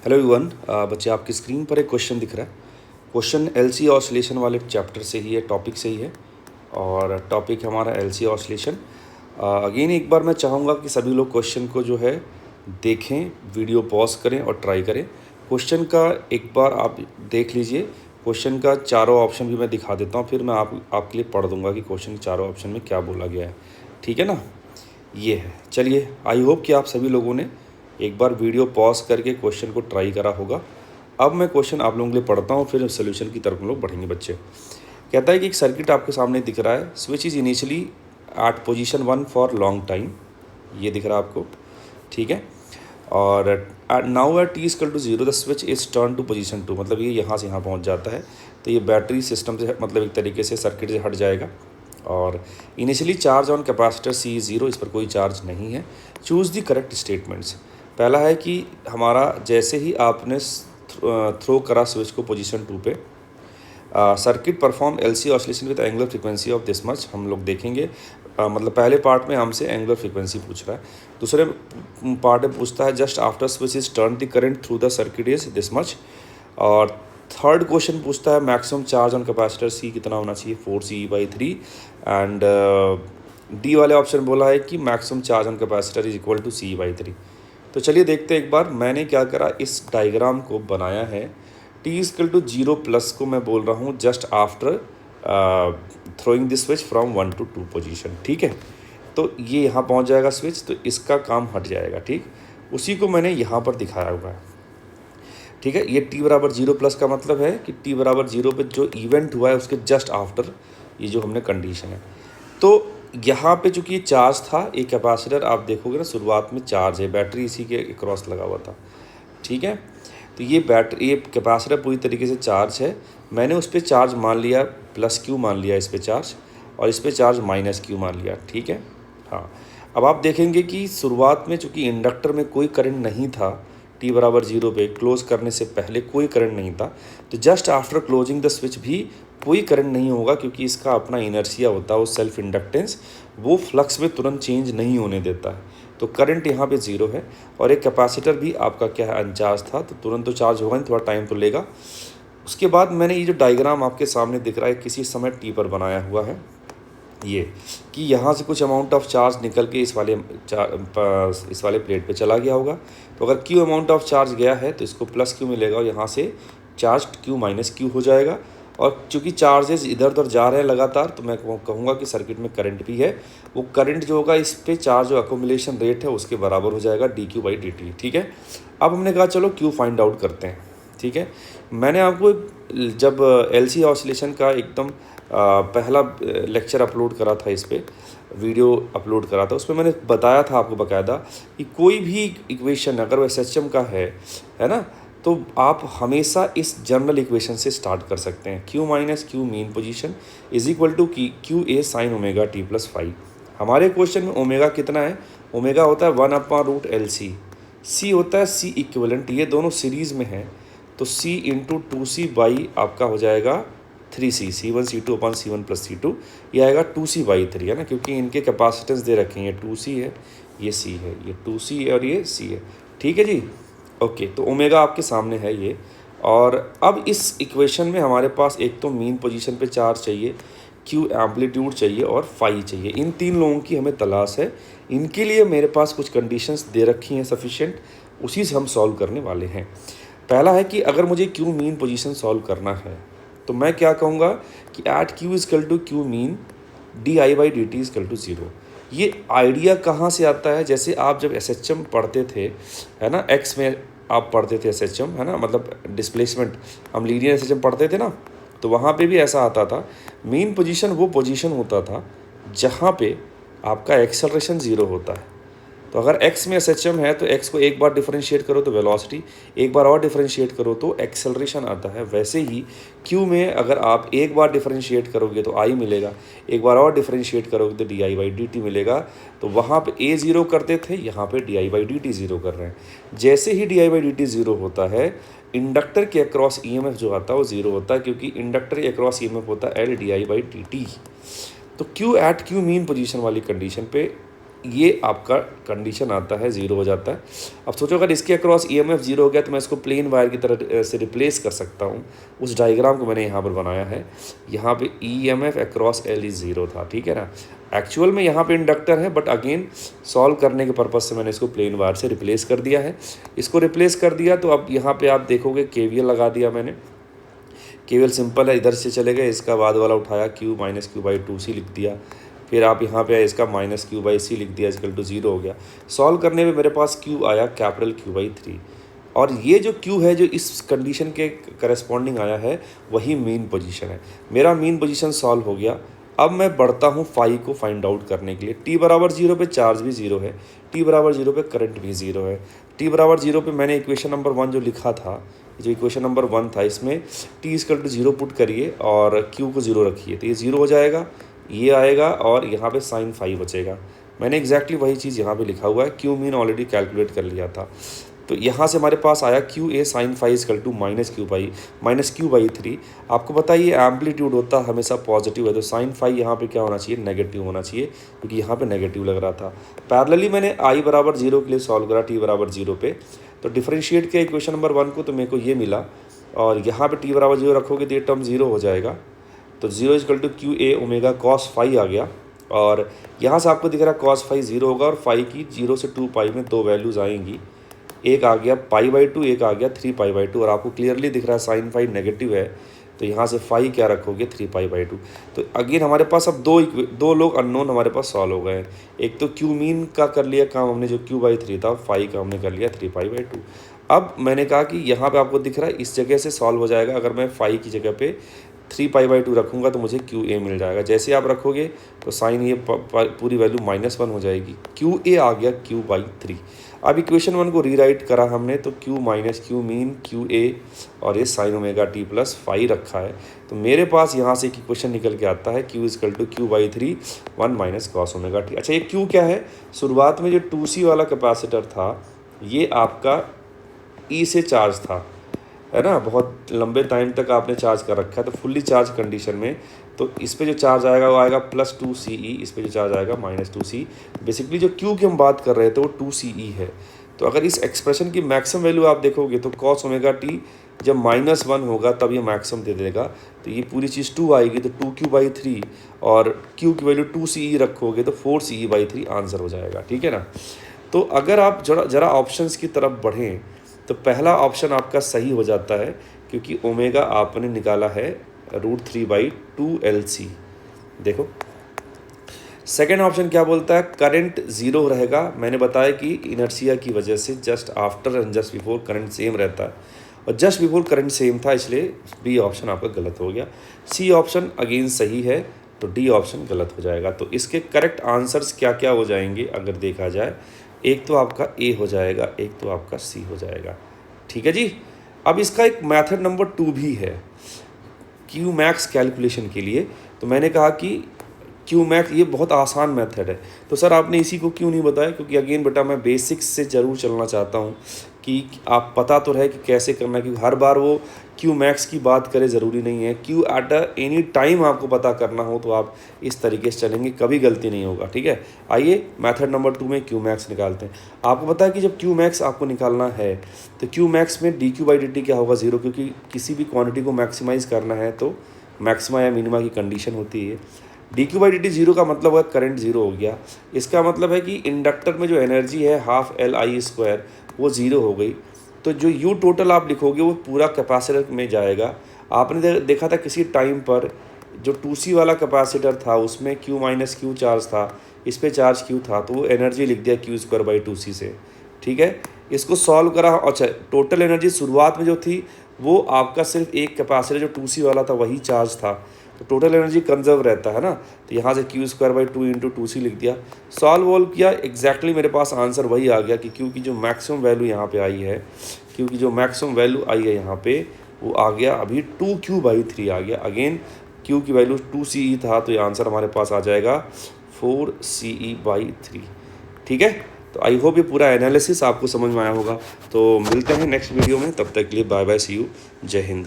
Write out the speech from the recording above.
Hello everyone. बच्चे, आपकी screen पर एक क्वेश्चन दिख रहा है। क्वेश्चन एलसी ऑसिलेशन वाले चैप्टर से ही है, टॉपिक से ही है, और टॉपिक है हमारा एलसी ऑसिलेशन। अगेन एक बार मैं चाहूँगा कि सभी लोग क्वेश्चन को जो है देखें, वीडियो पॉज करें और ट्राई करें। क्वेश्चन का एक बार आप देख लीजिए। क्वेश्चन का चारों ऑप्शन भी मैं दिखा देता हूँ, फिर मैं आपके लिए पढ़ दूँगा कि क्वेश्चन के चारों ऑप्शन में क्या बोला गया है। ठीक है ना? ये है। चलिए, आई होप कि आप सभी लोगों ने एक बार वीडियो पॉज करके क्वेश्चन को ट्राई करा होगा। अब मैं क्वेश्चन आप लोगों के लिए पढ़ता हूँ, फिर सोल्यूशन की तरफ हम लोग बढ़ेंगे। बच्चे, कहता है कि एक सर्किट आपके सामने दिख रहा है। Switch is initially at position 1 for long time. ये दिख रहा है आपको, ठीक है। और now at T equal to 0 the switch is turn to position 2। मतलब ये यहाँ से यहाँ पहुँच जाता है, तो ये बैटरी सिस्टम से मतलब एक तरीके से सर्किट से हट जाएगा। और initially charge on capacitor C 0, इस पर कोई चार्ज नहीं है। Choose the correct statements. पहला है कि हमारा जैसे ही आपने थ्रो करा स्विच को पोजीशन 2 पे, circuit perform LC oscillation with angular frequency of this much. हम लोग देखेंगे, मतलब पहले पार्ट में हमसे एंगुलर फ्रीक्वेंसी पूछ रहा है। दूसरे पार्ट में पूछता है just after switch is turn the current through the circuit is this much. और थर्ड क्वेश्चन पूछता है maximum charge on capacitor C कितना होना चाहिए, 4CE/3। एंड डी वाले ऑप्शन बोला है कि maximum charge on capacitor is equal to CE/3। तो चलिए देखते हैं एक बार। मैंने क्या करा, इस डायग्राम को बनाया है। टी इक्वल टू 0 प्लस को मैं बोल रहा हूँ just after throwing this switch from 1 to 2 position. ठीक है, तो ये यहाँ पहुँच जाएगा स्विच, तो इसका काम हट जाएगा। ठीक, उसी को मैंने यहाँ पर दिखाया हुआ है। ठीक है, ये t = 0 प्लस का मतलब है कि t = 0 पे जो इवेंट हुआ है उसके जस्ट आफ्टर ये जो हमने कंडीशन है। तो यहाँ पे चूँकि ये चार्ज था, एक कैपेसिटर आप देखोगे ना शुरुआत में चार्ज है, बैटरी इसी के क्रॉस लगा हुआ था। ठीक है, तो ये कैपेसिटर पूरी तरीके से चार्ज है। मैंने उस पर चार्ज मान लिया +Q मान लिया इस पर चार्ज, और इस पर चार्ज -Q मान लिया। ठीक है, हाँ। अब आप देखेंगे कि शुरुआत में चूँकि इंडक्टर में कोई करंट नहीं था, t = 0 पे क्लोज करने से पहले कोई करंट नहीं था, तो just after closing the switch भी कोई करंट नहीं होगा, क्योंकि इसका अपना इनर्शिया होता है, वो सेल्फ इंडक्टेंस, वो फ्लक्स में तुरंत चेंज नहीं होने देता है। तो करंट यहाँ पे 0 है। और एक कैपेसिटर भी आपका क्या है, अनचार्ज था, तो तुरंत तो चार्ज होगा नहीं, थोड़ा टाइम तो लेगा। उसके बाद मैंने ये जो डायग्राम आपके सामने दिख रहा है किसी समय t पर बनाया हुआ है, ये कि यहाँ से कुछ अमाउंट ऑफ चार्ज निकल के इस वाले प्लेट पे चला गया होगा। तो अगर Q अमाउंट ऑफ चार्ज गया है तो इसको +Q मिलेगा, और यहाँ से चार्ज Q - Q हो जाएगा। और चूँकि चार्जेस इधर उधर जा रहे हैं लगातार, तो मैं कहूँगा कि सर्किट में करंट भी है। वो करंट जो होगा इस पे चार्ज जो अकोमुलेशन रेट है उसके बराबर हो जाएगा dQ/dt। ठीक है, अब हमने कहा चलो Q फाइंड आउट करते हैं। ठीक है, मैंने आपको जब एलसी ऑसिलेशन का एकदम पहला लेक्चर अपलोड करा था, इस पर वीडियो अपलोड करा था, उसमें मैंने बताया था आपको बकायदा कि कोई भी इक्वेशन अगर वो SHM का है ना, तो आप हमेशा इस जनरल इक्वेशन से स्टार्ट कर सकते हैं। Q - Q mean position is equal to QA sin ωt + phi। हमारे क्वेश्चन में ओमेगा कितना है, ओमेगा होता है 1/√LC, C होता है C इक्विवेलेंट, ये दोनों सीरीज़ में है, तो C × 2C/ आपका हो जाएगा 3C, C1 C2 / C1 + C2, ये आएगा 2C/3, है ना, क्योंकि इनके कैपेसिटेंस दे रखे हैं, ये 2C है, ये C है, ये 2C है और ये C है। ठीक है जी, ओके। तो ओमेगा आपके सामने है ये। और अब इस इक्वेशन में हमारे पास एक तो मीन पोजीशन पे चार्ज चाहिए, Q एम्पलीट्यूड चाहिए और फाई चाहिए। इन तीन लोगों की हमें तलाश है। इनके लिए मेरे पास कुछ कंडीशंस दे रखी हैं सफिशिएंट, उसी से हम सॉल्व करने वाले हैं। पहला है कि अगर मुझे Q मीन पोजीशन सॉल्व करना है तो मैं क्या कहूँगा कि eight Q = Q mean di/dt = 0। ये आइडिया कहाँ से आता है, जैसे आप जब SHM पढ़ते थे, है ना, एक्स में आप पढ़ते थे SHM, है ना, मतलब डिस्प्लेसमेंट, हम लीनियर SHM पढ़ते थे ना, तो वहाँ पे भी ऐसा आता था। मीन पोजीशन वो पोजीशन होता था जहाँ पे आपका एक्सेलरेशन 0 होता है। तो अगर x में SHM है तो x को एक बार डिफरेंशिएट करो तो वेलोसिटी, एक बार और डिफरेंशिएट करो तो एक्सेलरेशन आता है। वैसे ही q में अगर आप एक बार डिफरेंशिएट करोगे तो i मिलेगा, एक बार और डिफरेंशिएट करोगे तो di/dt मिलेगा। तो वहाँ पे a 0 करते थे, यहाँ पे di/dt 0 कर रहे हैं। जैसे ही di/dt 0 होता है, इंडक्टर के अक्रॉस EMF जो आता है वो 0 होता है, क्योंकि इंडक्टर के अक्रॉस EMF होता है L di/dt। तो Q at Q mean position वाली कंडीशन पे ये आपका कंडीशन आता है, ज़ीरो हो जाता है। अब सोचो अगर इसके अक्रॉस EMF ज़ीरो हो गया तो मैं इसको प्लेन वायर की तरह से रिप्लेस कर सकता हूँ। उस डायग्राम को मैंने यहाँ पर बनाया है। यहाँ पे EMF across L is zero था, ठीक है ना। एक्चुअल में यहाँ पे इंडक्टर है, बट अगेन सॉल्व करने के पर्पज़ से मैंने इसको प्लेन वायर से रिप्लेस कर दिया है। इसको रिप्लेस कर दिया तो अब यहाँ पे आप देखोगे KVL लगा दिया मैंने। KVL सिंपल है, इधर से चले गए, इसका बाद वाला उठाया, Q minus Q by 2C लिख दिया। फिर आप यहाँ पे इसका माइनस क्यू बाई सी लिख दिया, इक्वल टू ज़ीरो हो गया। सॉल्व करने में मेरे पास Q आया कैपिटल Q बाई 3, और ये जो Q है जो इस कंडीशन के करस्पॉन्डिंग आया है वही मीन पोजीशन है। मेरा मीन पोजीशन सॉल्व हो गया। अब मैं बढ़ता हूँ फाई को फाइंड आउट करने के लिए। T बराबर ज़ीरो पे चार्ज भी ज़ीरो है, T बराबर ज़ीरो पे करंट भी ज़ीरो है। T बराबर ज़ीरो पे मैंने इक्वेशन नंबर 1 जो लिखा था, जो इक्वेशन नंबर 1 था, इसमें T equal to zero put करिए और Q को ज़ीरो रखिए, तो ये ज़ीरो हो जाएगा, ये आएगा और यहाँ पे साइन फाई बचेगा। मैंने एग्जैक्टली वही चीज़ यहाँ पे लिखा हुआ है। Q मीन ऑलरेडी कैलकुलेट कर लिया था, तो यहाँ से हमारे पास आया QA sine phi equal to minus Q by 3। आपको बताइए एम्पलीट्यूड होता हमेशा पॉजिटिव है, तो साइन फाई यहाँ पे क्या होना चाहिए, नेगेटिव होना चाहिए, क्योंकि यहाँ पे नेगेटिव लग रहा था। पैरेलली मैंने I बराबर ज़ीरो के लिए सॉल्व करा T बराबर ज़ीरो पे, तो डिफरेंशिएट किया इक्वेशन नंबर 1 को, तो मेरे को ये मिला, और यहाँ पे T बराबर ज़ीरो रखोगे तो ये टर्म ज़ीरो हो जाएगा। तो zero equal to QA omega cos phi आ गया, और यहाँ से आपको दिख रहा है कॉस फाई ज़ीरो होगा, और फाई की 0 से 2 पाई में दो वैल्यूज़ आएंगी, एक आ गया पाई बाई 2, एक आ गया 3 पाई बाई 2, और आपको क्लियरली दिख रहा है साइन फाई नेगेटिव है, तो यहाँ से फाई क्या रखोगे, 3 पाई बाई 2। तो अगेन हमारे पास अब दो लोग अननोन हमारे पास सॉल्व हो गए हैं। एक तो Q मीन का कर लिया काम हमने, जो Q बाई 3 था, फाई का हमने कर लिया 3 पाई बाई 2। अब मैंने कहा कि यहाँ पे आपको दिख रहा है इस जगह से सॉल्व हो जाएगा। अगर मैं फाई की जगह पे 3 पाई बाई 2 रखूँगा तो मुझे QA मिल जाएगा। जैसे आप रखोगे तो साइन ये पूरी वैल्यू -1 हो जाएगी, QA आ गया Q बाई 3। अब इक्वेशन 1 को रीराइट करा हमने, तो Q minus Q mean QA और ये sine omega T plus phi रखा है। तो मेरे पास यहाँ से एक इक्वेशन निकल के आता है, Q equal to Q by 3 1 minus cos omega T। अच्छा, ये Q क्या है, शुरुआत में जो 2C वाला कैपेसिटर था ये आपका E से चार्ज था, है ना, बहुत लंबे टाइम तक आपने चार्ज कर रखा है, तो फुल्ली चार्ज कंडीशन में तो इस पे जो चार्ज आएगा वो आएगा +2CE, इस पे जो चार्ज आएगा -2C। बेसिकली जो Q की हम बात कर रहे थे वो 2CE है। तो अगर इस एक्सप्रेशन की मैक्सिमम वैल्यू आप देखोगे तो cos ओमेगा T जब -1 होगा तब ये मैक्सिमम दे देगा, तो ये पूरी चीज़ 2 आएगी, तो 2Q बाई 3 और Q की वैल्यू 2CE रखोगे तो 4CE बाई 3 आंसर हो जाएगा, ठीक है ना। तो अगर आप जरा ऑप्शंस की तरफ बढ़ें तो पहला ऑप्शन आपका सही हो जाता है, क्योंकि ओमेगा आपने निकाला है √3/2LC। देखो सेकेंड ऑप्शन क्या बोलता है, करंट ज़ीरो रहेगा। मैंने बताया कि इनर्शिया की वजह से just after and just before current same रहता है, और जस्ट बिफोर करंट सेम था, इसलिए बी ऑप्शन आपका गलत हो गया। सी ऑप्शन अगेन सही है, तो डी ऑप्शन गलत हो जाएगा। तो इसके करेक्ट आंसर्स क्या क्या हो जाएंगे अगर देखा जाए, एक तो आपका ए हो जाएगा, एक तो आपका सी हो जाएगा, ठीक है जी। अब इसका एक मेथड नंबर 2 भी है क्यू मैक्स कैलकुलेशन के लिए। तो मैंने कहा कि क्यू मैक्स ये बहुत आसान मेथड है, तो सर आपने इसी को क्यों नहीं बताया, क्योंकि अगेन बेटा मैं बेसिक्स से ज़रूर चलना चाहता हूँ कि आप पता तो रहे कि कैसे करना है, क्योंकि हर बार वो क्यू मैक्स की बात करें ज़रूरी नहीं है। क्यू एट एनी टाइम आपको पता करना हो तो आप इस तरीके से चलेंगे, कभी गलती नहीं होगा, ठीक है। आइए मेथड नंबर 2 में क्यू मैक्स निकालते हैं। आपको पता है कि जब क्यू मैक्स आपको निकालना है तो क्यू मैक्स में dQ/dt क्या होगा, 0, क्योंकि किसी भी क्वांटिटी को मैक्सिमाइज़ करना है तो मैक्सिमा या मिनिमा की कंडीशन होती है। dQ/dt 0 का मतलब है करंट 0 हो गया। इसका मतलब है कि इंडक्टर में जो एनर्जी है ½ Li² वो 0 हो गई। तो जो U टोटल आप लिखोगे वो पूरा कैपेसिटर में जाएगा। आपने देखा था किसी टाइम पर जो 2C वाला कैपेसिटर था उसमें Q माइनस Q चार्ज था, इस पे चार्ज Q था, तो वो एनर्जी लिख दिया Q²/2C से, ठीक है। इसको सॉल्व करा। अच्छा, टोटल एनर्जी शुरुआत में जो थी वो आपका सिर्फ एक कैपेसिटर जो 2C वाला था वही चार्ज था, तो टोटल एनर्जी कंजर्व रहता है ना, तो यहाँ से Q²/2 × 2C लिख दिया। वॉल्व किया, एग्जैक्टली मेरे पास आंसर वही आ गया कि Q की जो मैक्सिमम वैल्यू यहाँ पे आई है, Q की जो मैक्सिमम वैल्यू आई है यहाँ पे वो आ गया अभी 2Q/3 आ गया। अगेन Q की वैल्यू 2CE था, तो ये आंसर हमारे पास आ जाएगा 4CE/3, ठीक है। तो आई होप ये पूरा एनालिसिस आपको समझ में आया होगा। तो मिलते हैं नेक्स्ट वीडियो में, तब तक के लिए बाय बाय, सी यू, जय हिंद।